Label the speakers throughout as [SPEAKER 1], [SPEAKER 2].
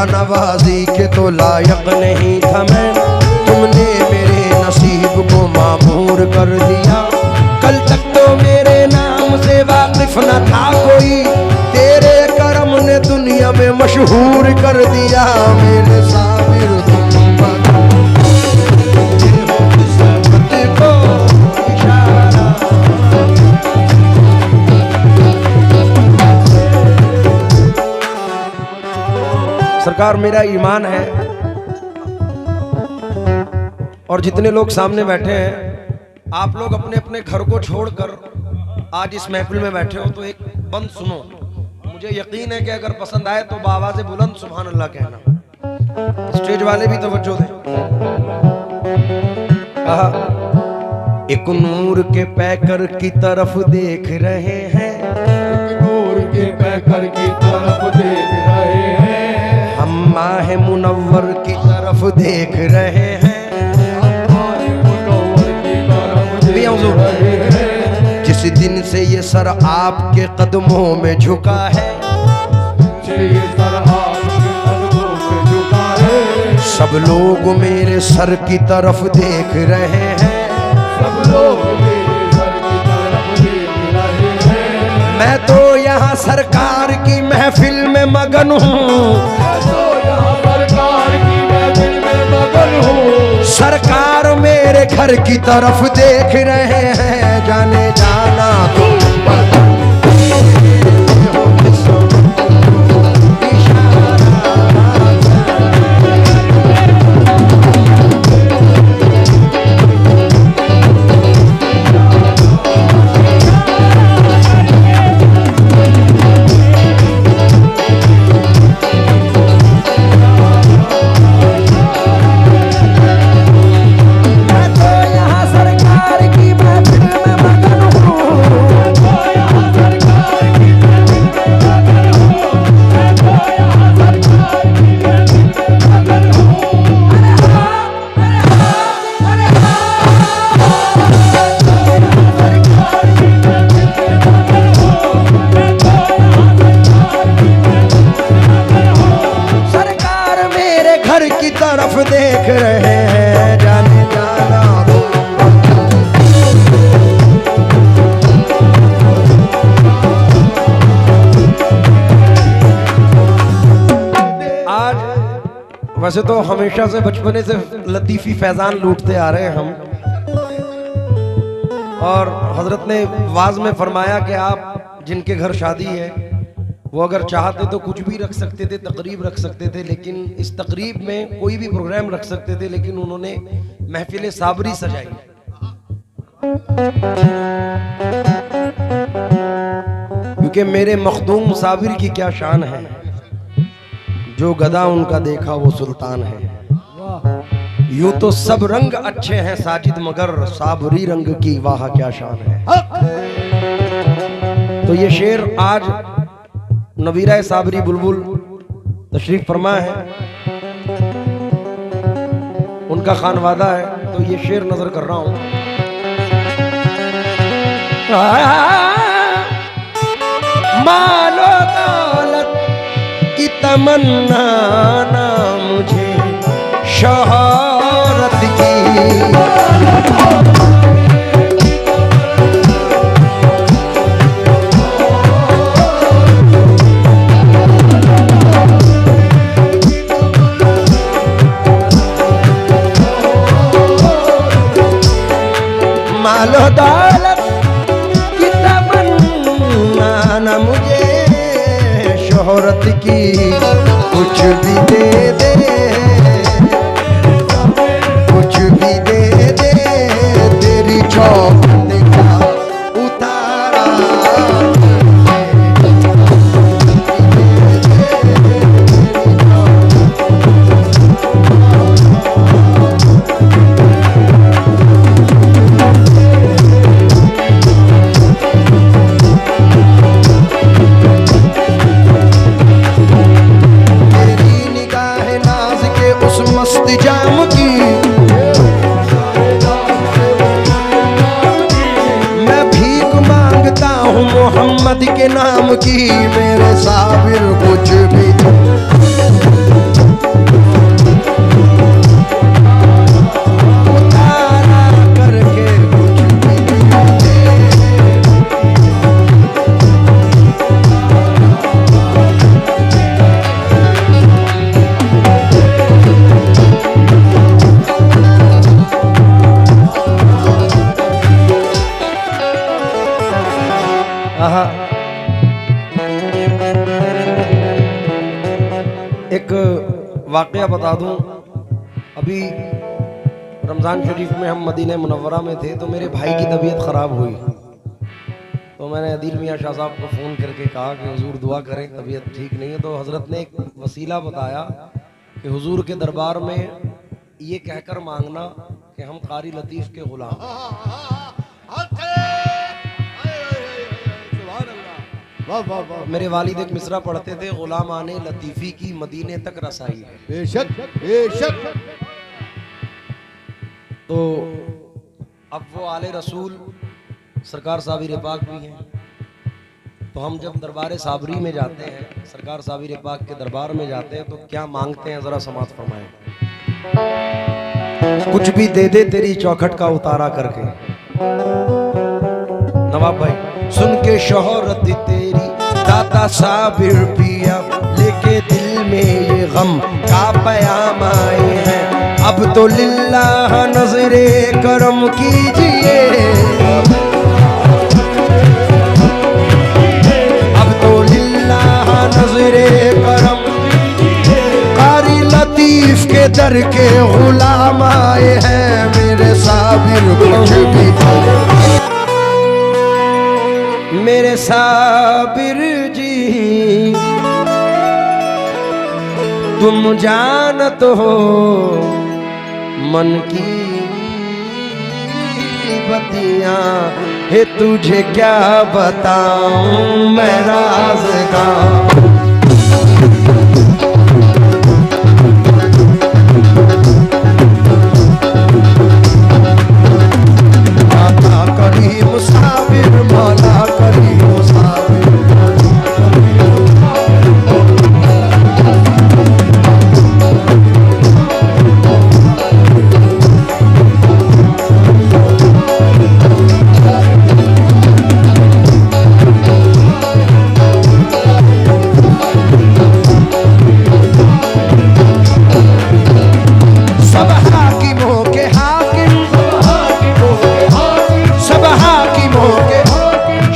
[SPEAKER 1] खुदा नवाजी के तो लायक नहीं था मैं, तुमने मेरे नसीब को मामूर कर दिया। कल तक तो मेरे नाम से वाकिफ न था कोई, तेरे करम ने दुनिया में मशहूर कर दिया। मेरे साबिर तुम को इशारा। सरकार मेरा ईमान है, और जितने लोग सामने बैठे हैं आप लोग अपने अपने घर को छोड़कर आज इस महफिल में बैठे हो, तो एक बंद सुनो। मुझे यकीन है कि अगर पसंद आए तो बावाज़े बुलंद सुभान अल्लाह कहना। स्टेज वाले भी तवज्जो दें। एक नूर के पैकर की तरफ देख रहे हैं,
[SPEAKER 2] नूर के पैकर की तरफ देख रहे हैं,
[SPEAKER 1] हम माह मुनव्वर की तरफ देख रहे हैं, जिस दिन से ये सर आपके कदमों में झुका है,
[SPEAKER 2] ये सर आपके कदमों में झुका है,
[SPEAKER 1] सब लोग मेरे सर की तरफ देख रहे हैं,
[SPEAKER 2] सब लोग मेरे सर की तरफ देख रहे हैं।
[SPEAKER 1] मैं तो यहाँ सरकार की महफिल में मगन हूँ,
[SPEAKER 2] तो यहाँ सरकार की महफिल में मगन हूँ।
[SPEAKER 1] सरकार मेरे घर की तरफ देख रहे हैं, जाने जाना तुम तरफ देख रहे हैं, जाने जाना आज वैसे तो हमेशा से बचपने से लतीफी फैजान लूटते आ रहे हैं हम, और हजरत ने वाज में फरमाया कि आप जिनके घर शादी है वो अगर चाहते तो कुछ भी रख सकते थे, तकरीब रख सकते थे, लेकिन इस तकरीब में कोई भी प्रोग्राम रख सकते थे, लेकिन उन्होंने महफिल साबरी सजाई। क्योंकि मेरे मखदूम साबिर की क्या शान है, जो गदा उनका देखा वो सुल्तान है। यूं तो सब रंग अच्छे हैं साजिद, मगर साबरी रंग की वाह क्या शान है। तो ये शेर आज नवीरा साबरी बुलबुल तशरीफ फरमा है, उनका खानवादा है, तो ये शेर नजर कर रहा हूं। मालो दौलत की तमन्ना ना मुझे शोहरत की, मालो दौलत की तमन्ना न मुझे शोहरत की, कुछ भी दे दे, कुछ भी दे दे, तेरी चौखट का उतारा। एक वाकया बता दूं, अभी रमज़ान शरीफ में हम मदीना मुनव्वरा में थे तो मेरे भाई की तबीयत ख़राब हुई, तो मैंने अदील मियाँ शाह साहब को फ़ोन करके कहा कि हुजूर दुआ करें, तबीयत ठीक नहीं है। तो हज़रत ने एक वसीला बताया कि हुजूर के दरबार में ये कहकर मांगना कि हम कारी लतीफ़ के ग़ुलाम। मेरे वालिद एक मिसरा पढ़ते थे, ग़ुलाम आने लतीफ़ी की मदीने तक रसाई है।
[SPEAKER 2] बेशक बेशक।
[SPEAKER 1] तो अब वो आले रसूल सरकार साबिर पाक भी हैं, तो हम जब दरबार साबरी में जाते हैं, सरकार साबिर पाक के दरबार में जाते हैं, तो क्या मांगते हैं जरा समात फरमाएं। कुछ भी दे दे तेरी चौखट का उतारा करके। नवाब भाई सुन के शोहरत तेरी दाता साबिर पिया, लेके दिल में ये गम का पयाम आए हैं। अब तो लिल्लाह नजरे करम कीजिए, अब तो लिल्लाह नजरे करम, कारी लतीफ के दर के गुलाम आए हैं मेरे साबिर। कुछ भी मेरे साबिर जी तुम जानत हो मन की बतियां, हे तुझे क्या बताऊं मैं राज का। करीम साबिर मौला करीम साबिर, सब हाकिमों के हाकिम, सब हाकिमों के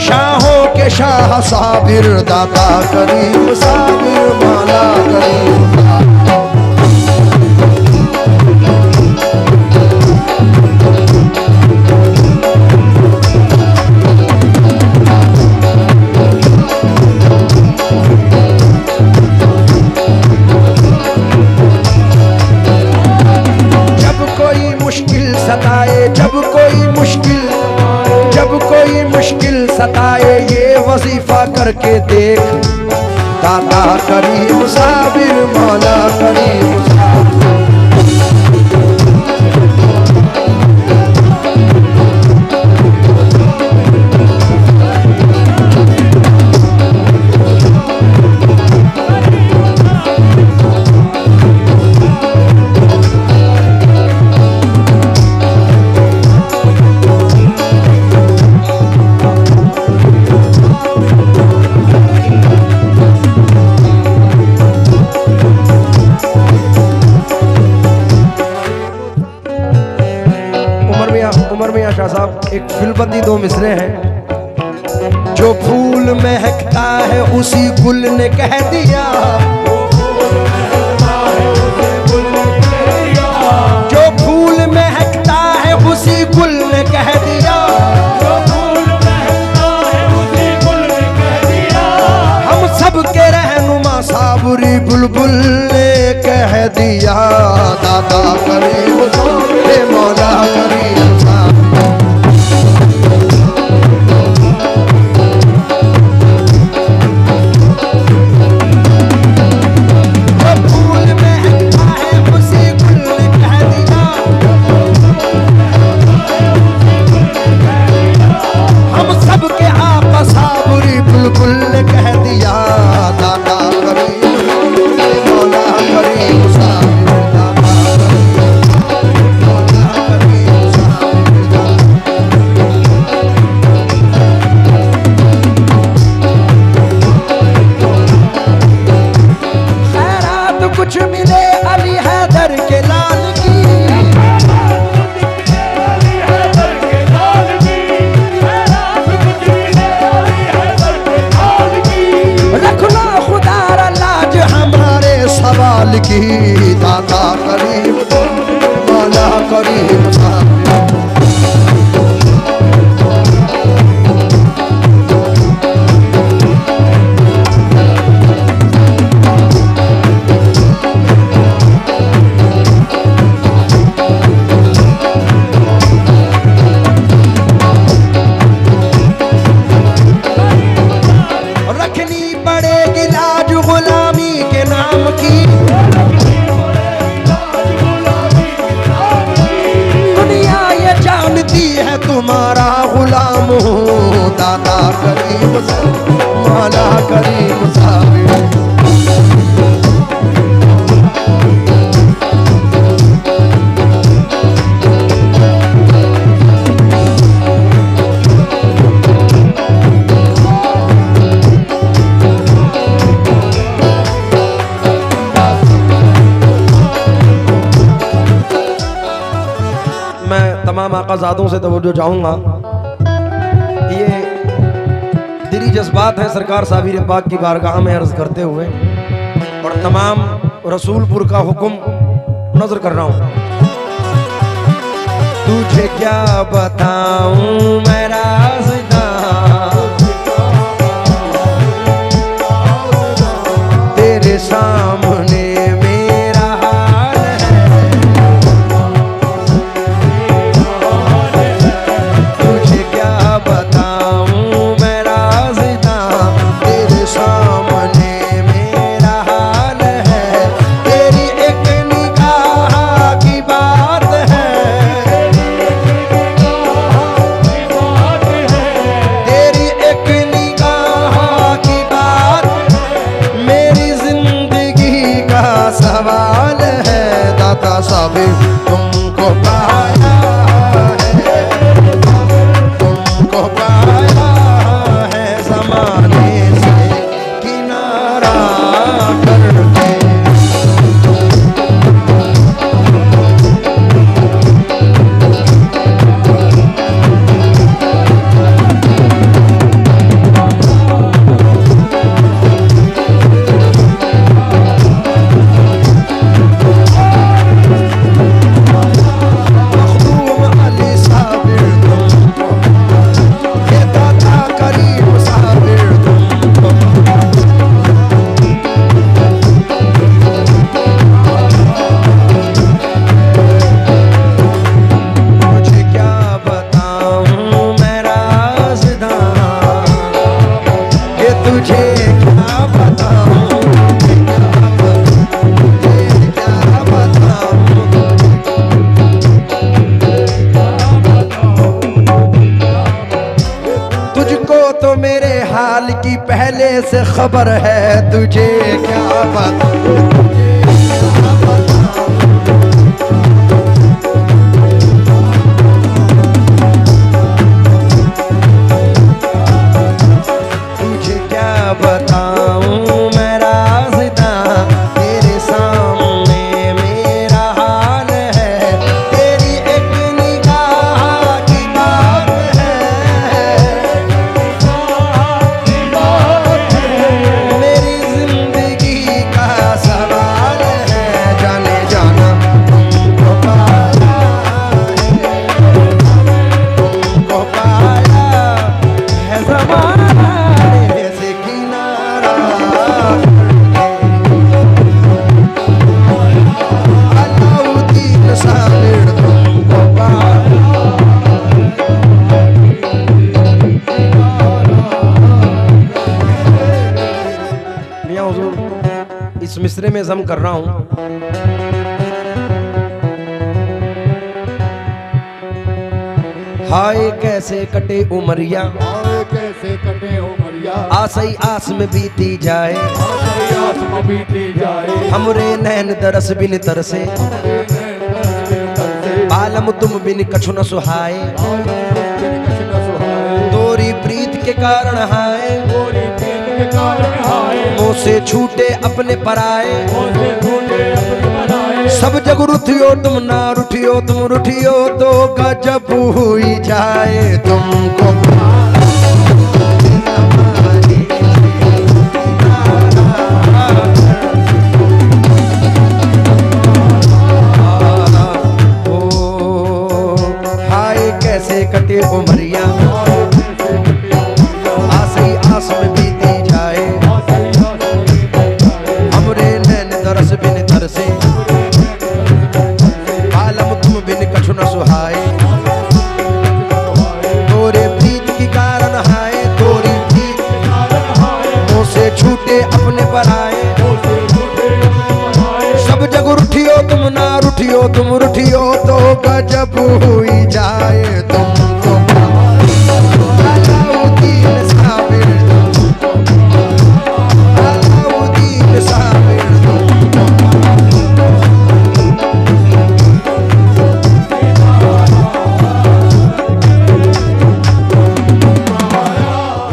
[SPEAKER 1] शाहों के शाह साबिर, दाता करीम साबिर मौला करीम। जब कोई मुश्किल सताए, जब कोई मुश्किल, जब कोई मुश्किल सताए, ये वजीफा करके देख, दाता करीम साबिर मौला करीम साबिर। उमर मियां शाह साहब एक फिलबंदी दो मिसरे हैं। जो फूल महकता है उसी गुल ने कह दिया, जो फूल महकता है उसी गुल ने कह दिया, हम सब के रहनुमा साबरी बुलबुल ने कह दिया, दादा करीम साबिर मौला करीम साबिर। कुछ मिले अली हैदर के लाल की, रखना खुदा लाज हमारे सवा हाल की दाता करीम तुम मौला करीम साबिर। तुम्हारा गुलाम हूँ दाता करीम मौला करीम साबिर। मैं तमाम आकाज़ादों से तवज्जो चाहूँगा, ये दिली जज्बात हैं सरकार साबिर पाक की बारगाह में अर्ज़ करते हुए, और तमाम रसूलपुर का हुक्म नजर कर रहा हूँ। तुझे क्या बताऊँ मैं राज़दां, तेरे सामने मेरा हाल है। तुझे क्या बताऊँ मैं राज़दां, तेरे सामने मेरा हाल है। तेरी एक निगाह की बात है, तेरी एक निगाह की बात मेरी जिंदगी का सवाल है। दाता साबिर तुमको पाया है, तुमको पाया है ज़माने से किनारा करके। मखदूम अली साबिर तुमको, ये दाता करीम साबिर तुमको। मुझे क्या बताऊँ मैं राज़दां, ये तुझे क्या बताऊँ, तुझे क्या बताऊँ। तुझको तो मेरे हाल की पहले से खबर है, तुझे क्या बताऊँ। तुझे क्या बताऊँ मैं राज़दां, तेरे सामने मेरा हाल है। तेरी एक निगाह की बात है, मेरी जिंदगी का सवाल है। जाने जाना तुमको पाया है, तुमको पाया है ज़माने से किनारा करके। अलाउद्दीन साबिर तुमको पाया। मियां हुजूर इस मिसरे में ज़म कर रहा हूँ। हाय कैसे कटे उमरिया,
[SPEAKER 2] आए कैसे कटे उमरिया,
[SPEAKER 1] आसई आस में बीती जाए।
[SPEAKER 2] आसई आस में बीती जाए।
[SPEAKER 1] हमरे नैन दरस बिन तरसे, आलम तुम बिन कछु न सुहाए। तोरी प्रीत के कारण हाय, मुँह से छूटे अपने पराए। सब जग रुठियो तुम ना रुठियो, तुम रुठियो तो गजब हुई जाए। तुमको से आलम तुम बिन कछु न सुहाए तोरे प्रीत की कारण हाय तोरी प्रीत मुँह से छूटे अपने पर आए सब जग रुठियो तुम ना रुठियो तुम रुठियो तो गजब हुई जाए तुमको अलाउद्दीन साबिर अलाउद्दीन साबिर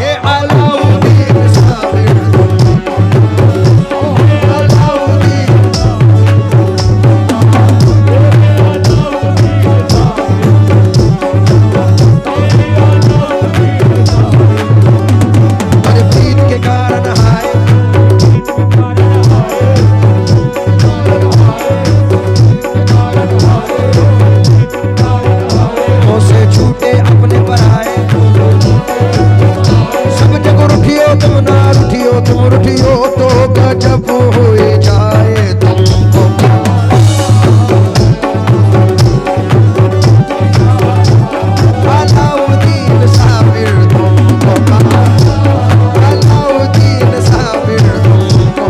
[SPEAKER 1] हे अलाउद्दीन साबिर अरे प्रीत के कारण हाय मुँह से छूटे अपने पर आए सब जग रुठियो तुम ना रुठियो तुम रुठियो तो गजब हुए जाए तुमको अलाउद्दीन साबिर तुमको अलाउद्दीन साबिर तुमको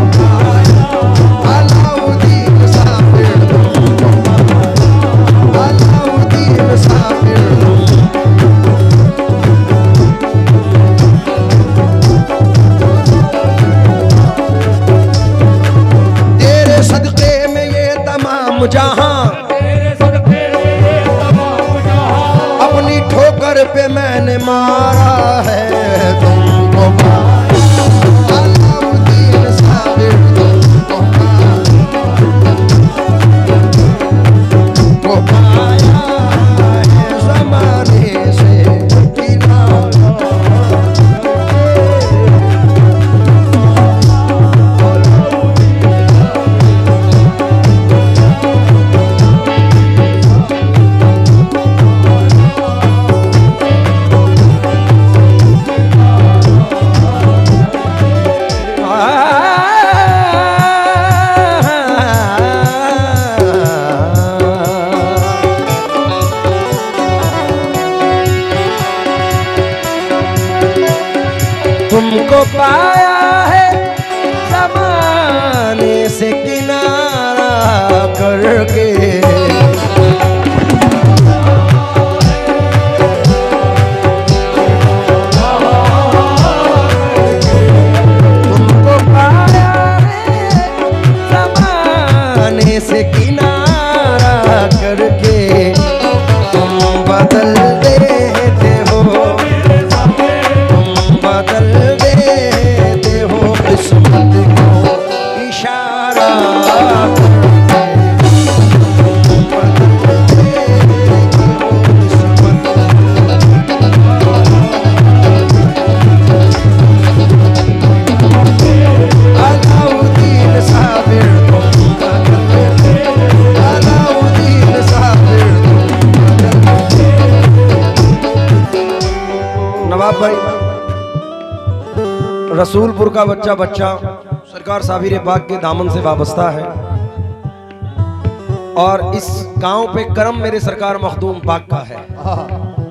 [SPEAKER 1] अलाउद्दीन साबिर तुमको अलाउद्दीन साबिर तेरे सदके में ये तमाम जहां अपनी ठोकर पे मैंने मारा है तुमको अलाउद्दीन साबिर तुमको पाया है ज़माने से किनारा तुमको पाया है ज़माने से किनारा करके तुमको पाया है ज़माने से किनारा करके तुम बदल देते हो बदल देते हो किस्मत को इशारा करके बदल देते हो किस्मत अलाउद्दीन साबिर अलाउद्दीन साबिर नवाब भाई रसूलपुर का बच्चा सरकार साबिर पाक के दामन से वाबस्ता है और इस गांव पे करम मेरे सरकार मखदूम पाक का है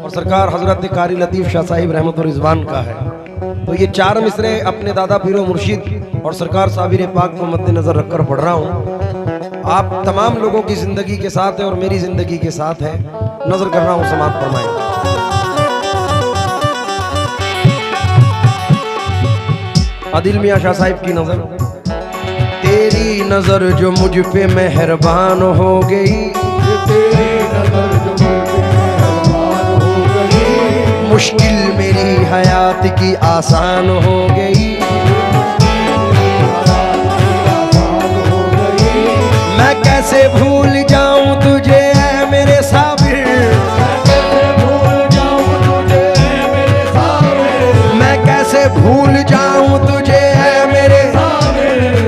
[SPEAKER 1] और सरकार हजरत कारी लतीफ शाह साहिब रहमतुर रिजवान का है। तो ये चार मिसरे अपने दादा पीरो मुर्शिद और सरकार साबिर पाक को मद्देनजर रखकर पढ़ रहा हूँ। आप तमाम लोगों की जिंदगी के साथ है और मेरी जिंदगी के साथ है, नजर कर रहा हूँ, समात फरमाएं। आदिल मियां शाह साहिब की नजर, तेरी नजर जो मुझ पे मेहरबान हो गई,
[SPEAKER 2] तेरी नजर जो मुझ पे मेहरबान हो गई,
[SPEAKER 1] मुश्किल मेरी हयात की आसान हो गई। मैं कैसे भूल जाऊं तुझे ऐ मेरे साबिर, मैं कैसे भूल जाऊं तुझे ऐ मेरे,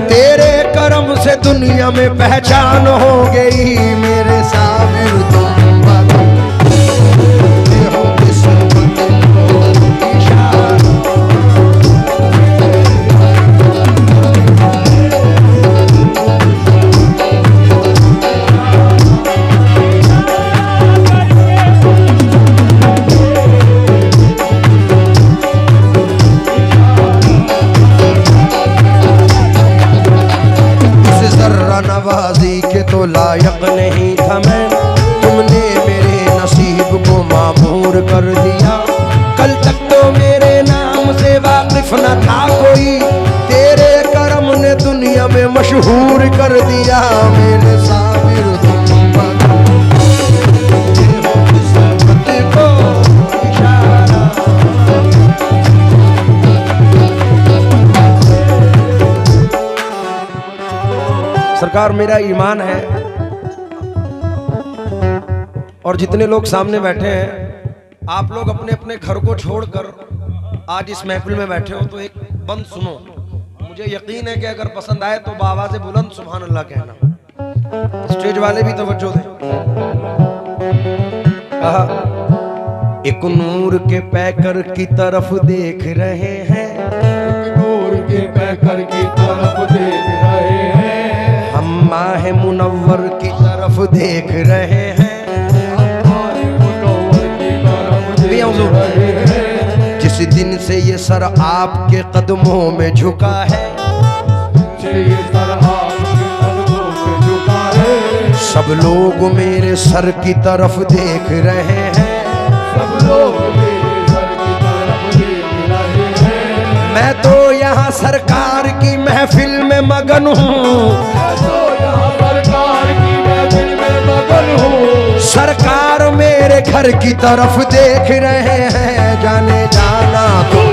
[SPEAKER 1] तेरे करम से दुनिया में पहचान हो गई मेरे साबिर। तुम बदलते हो किस्मत को इशारा, के तो लायक नहीं था मैं, तुमने मेरे नसीब को मामूर कर दिया। कल तक तो मेरे नाम से वाकिफ न था कोई, तेरे करम ने दुनिया में मशहूर कर दिया। मेरे साबिर तुम किस्मत को इशारा। सरकार मेरा ईमान है, और जितने लोग सामने बैठे हैं, आप लोग अपने अपने घर को छोड़कर आज इस महफिल में बैठे हो, तो एक बंद सुनो। मुझे यकीन है कि अगर पसंद आए तो बाबा से बुलंद सुभान अल्लाह कहना। स्टेज वाले भी तवज्जो दें। कहा, एक नूर के पैकर की तरफ देख रहे हैं,
[SPEAKER 2] नूर के पैकर की तरफ देख रहे हैं,
[SPEAKER 1] हम माह मुनव्वर की तरफ देख रहे हैं। जिस दिन से ये सर आपके कदमों में झुका है,
[SPEAKER 2] ये सर आपके कदमों में झुका है,
[SPEAKER 1] सब लोग मेरे सर की तरफ देख रहे हैं।
[SPEAKER 2] सब लोग मेरे सर की तरफ देख रहे हैं।
[SPEAKER 1] मैं तो यहाँ सरकार की महफिल में मगन हूँ,
[SPEAKER 2] मैं तो यहाँ सरकार की महफिल में मगन हूँ।
[SPEAKER 1] सरकार मेरे घर की तरफ देख रहे हैं। जाने जाना तुम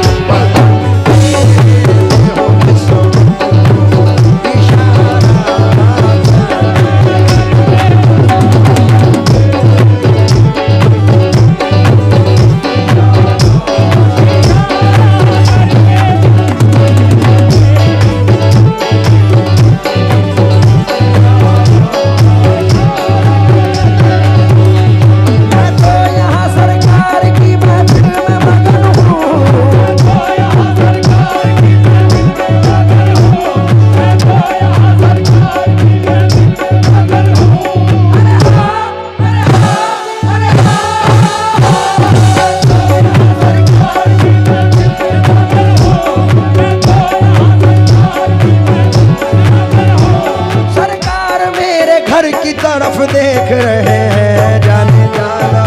[SPEAKER 1] देख रहे हैं। जाने जाना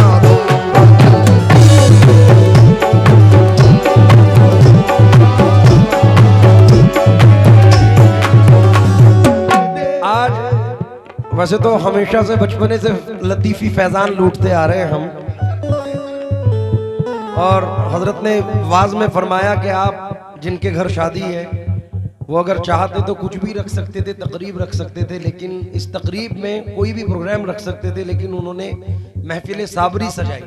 [SPEAKER 1] आज वैसे तो हमेशा से बचपने से लतीफी फैजान लूटते आ रहे हैं हम, और हजरत ने वाज में फरमाया कि आप जिनके घर शादी है वो अगर चाहते तो कुछ भी रख सकते थे, तकरीब रख सकते थे, लेकिन इस तकरीब में कोई भी प्रोग्राम रख सकते थे, लेकिन उन्होंने महफिल साबरी सजाई।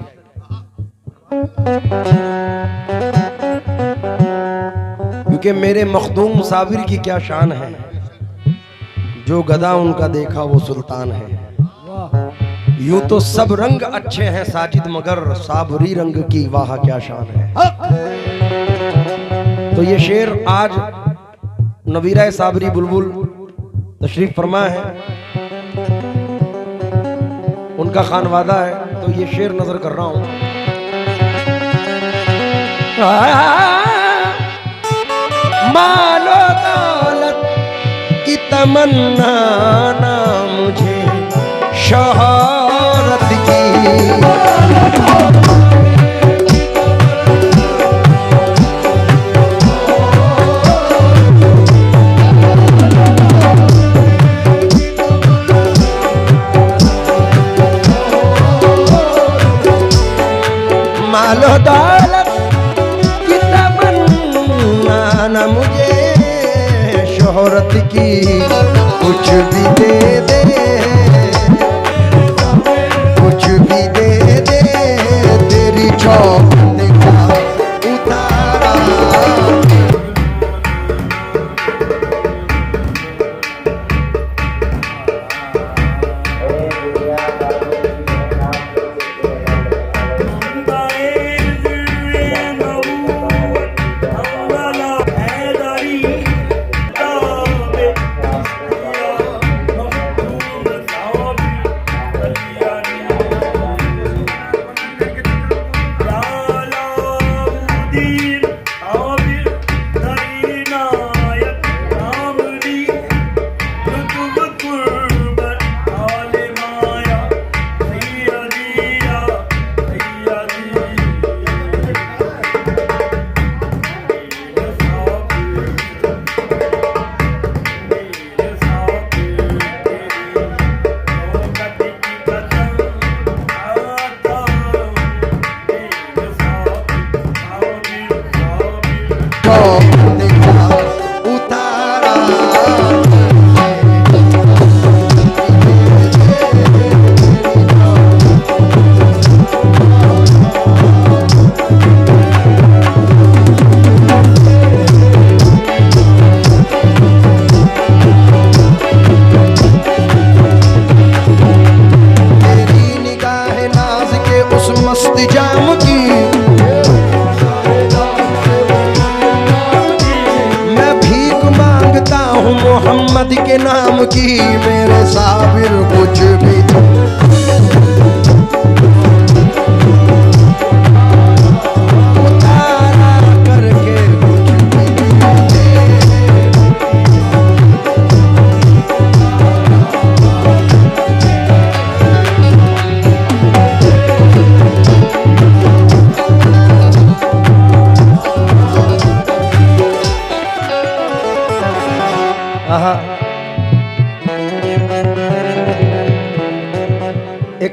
[SPEAKER 1] क्योंकि मेरे मखदूम साबिर की क्या शान है, जो गदा उनका देखा वो सुल्तान है। यूं तो सब रंग अच्छे हैं साजिद, मगर साबरी रंग की वाह क्या शान है। तो ये शेर आज नवीरा साबरी बुलबुल तशरीफ फरमा है, उनका खानवादा है, तो ये शेर नजर कर रहा हूं। मालो दौलत की तमन्ना ना मुझे शोहरत की, मालो दौलत की तमन्ना न मुझे शोहरत की, कुछ भी दे दे, कुछ भी दे दे, तेरी चौखट का उतारा।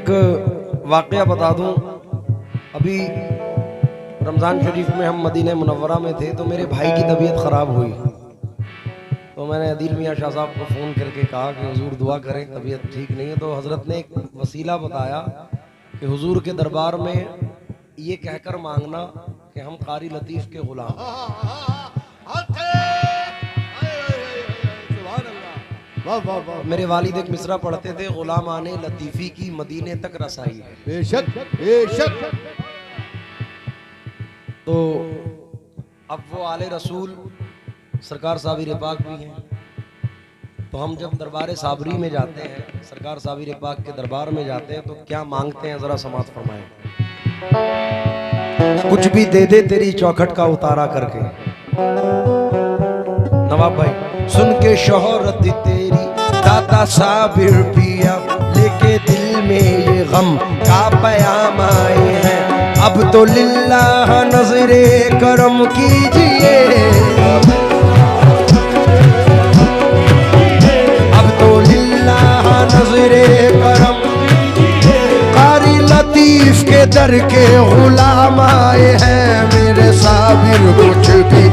[SPEAKER 1] एक वाक़या बता दूं, अभी रमज़ान शरीफ में हम मदीना मुनव्वरा में थे तो मेरे भाई की तबीयत ख़राब हुई, तो मैंने अदील मियाँ शाह साहब को फ़ोन करके कहा कि हुजूर दुआ करें, तबीयत ठीक नहीं है। तो हज़रत ने एक वसीला बताया कि हुजूर के दरबार में ये कहकर मांगना कि हम कारी लतीफ़ के ग़ुलाम। मेरे वालिद एक मिसरा पढ़ते थे, ग़ुलाम आने लतीफ़ी की मदीने तक रसाई है।
[SPEAKER 2] बेशक बेशक।
[SPEAKER 1] तो अब वो आले रसूल सरकार साबिर पाक भी हैं, तो हम जब दरबार साबरी में जाते हैं, सरकार साबिर पाक के दरबार में जाते हैं, तो क्या मांगते हैं ज़रा समात फरमाएं। कुछ भी दे दे तेरी चौखट का उतारा करके। नवाब भाई सुन के शोहरत तेरी दाता साबिर पिया, लेके दिल में ये गम का पयाम आए हैं। अब तो लिल्लाह नजरे करम कीजिए, अब तो लिल्लाह नजरे करम। कारी लतीफ के दर के गुलाम आए हैं, मेरे साबिर कुछ भी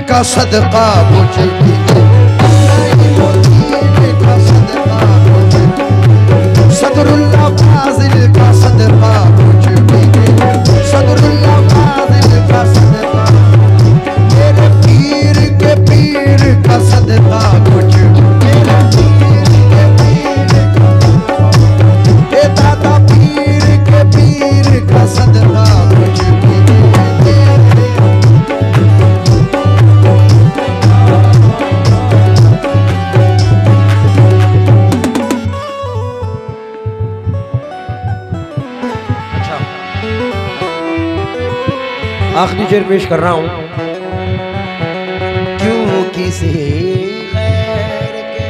[SPEAKER 1] का सदका मुझ भी सदरुल्लाह फाजिल का सदका मुझ भी, सदरुल्लाह फाजिल का सदका, मेरे पीर के पीर का सदका मुझ, मेरे पीर के पीर का, ये दादा पीर के पीर का सदका मुझ भी। आखिरी शेर पेश कर रहा हूं। क्यों किसी गैर के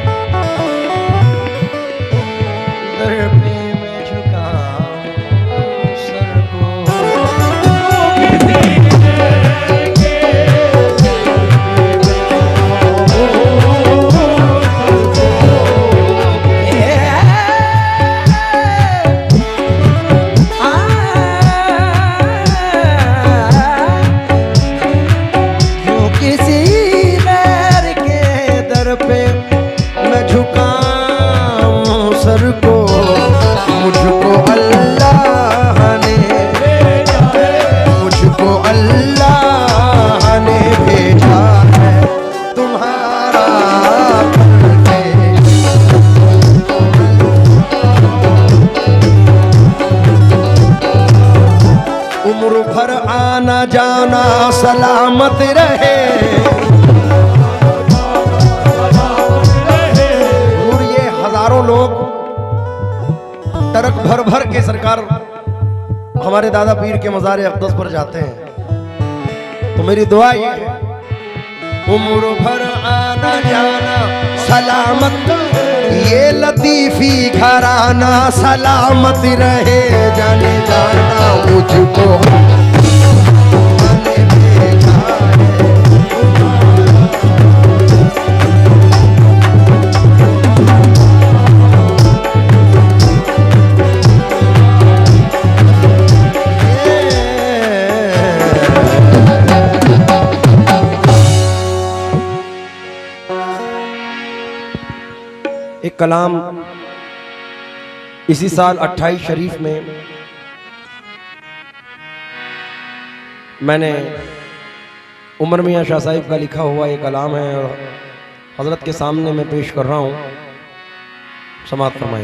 [SPEAKER 1] दर पे मैं झुका सर को, मुझको अल्लाह ने भेजा है तुम्हारा करके। उम्र भर आना जाना सलामत रहे, और ये हजारों लोग टरक भर भर के सरकार हमारे दादा पीर के मज़ार अक़दस पर जाते हैं, तो मेरी दुआ ये है, उम्र भर आना जाना सलामत, ये लतीफ़ी घराना सलामत रहे, जाने जाना मुझको भेजा एक कलाम इसी साल 28 शरीफ में मैंने उमर मियाँ शाह साहिब का लिखा हुआ ये कलाम है और हज़रत के सामने मैं पेश कर रहा हूँ, समाअत फरमाएं।